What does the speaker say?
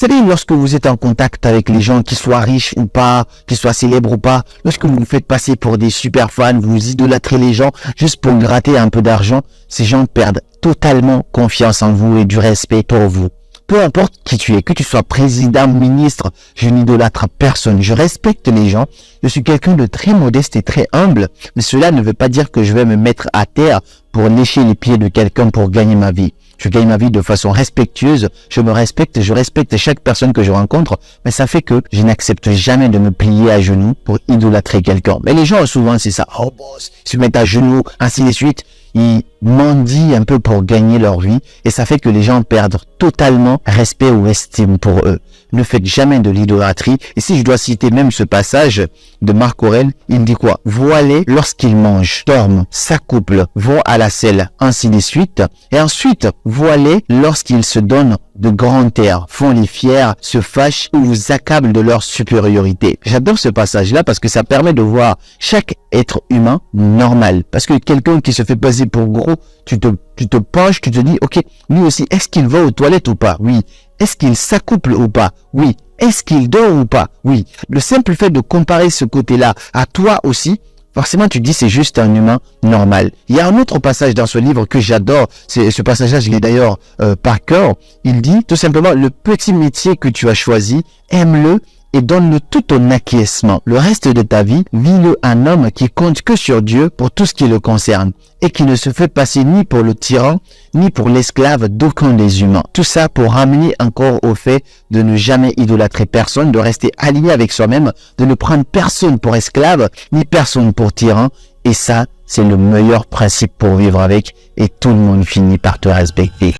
savez, lorsque vous êtes en contact avec les gens, qu'ils soient riches ou pas, qu'ils soient célèbres ou pas, lorsque vous vous faites passer pour des super fans, vous idolâtrez les gens juste pour gratter un peu d'argent, ces gens perdent totalement confiance en vous et du respect pour vous. Peu importe qui tu es, que tu sois président, ministre, je n'idolâtre personne. Je respecte les gens. Je suis quelqu'un de très modeste et très humble. Mais cela ne veut pas dire que je vais me mettre à terre pour lécher les pieds de quelqu'un pour gagner ma vie. Je gagne ma vie de façon respectueuse. Je me respecte, je respecte chaque personne que je rencontre. Mais ça fait que je n'accepte jamais de me plier à genoux pour idolâtrer quelqu'un. Mais les gens, souvent, c'est ça. Oh boss, ils se mettent à genoux, ainsi de suite. Ils mendient un peu pour gagner leur vie et ça fait que les gens perdent totalement respect ou estime pour eux. Ne faites jamais de l'idolâtrie. Et si je dois citer même ce passage de Marc Aurèle, il dit quoi? Voilés lorsqu'ils mangent, dorment, s'accouplent, vont à la selle, ainsi de suite. Et ensuite, voilés lorsqu'ils se donnent de grands airs, font les fiers, se fâchent ou vous accablent de leur supériorité. J'adore ce passage-là parce que ça permet de voir chaque être humain normal. Parce que quelqu'un qui se fait passer pour gros, tu te penches, tu te dis, ok, lui aussi, est-ce qu'il va aux toilettes ou pas? Oui. Est-ce qu'il s'accouple ou pas? Oui. Est-ce qu'il dort ou pas? Oui. Le simple fait de comparer ce côté-là à toi aussi, forcément, tu te dis c'est juste un humain normal. Il y a un autre passage dans ce livre que j'adore. Ce passage-là, je l'ai d'ailleurs par cœur. Il dit tout simplement, le petit métier que tu as choisi, aime-le et donne-le tout ton acquiescement. Le reste de ta vie, vis-le un homme qui compte que sur Dieu pour tout ce qui le concerne et qui ne se fait passer ni pour le tyran, ni pour l'esclave d'aucun des humains. Tout ça pour ramener encore au fait de ne jamais idolâtrer personne, de rester aligné avec soi-même, de ne prendre personne pour esclave, ni personne pour tyran. Et ça, c'est le meilleur principe pour vivre avec et tout le monde finit par te respecter.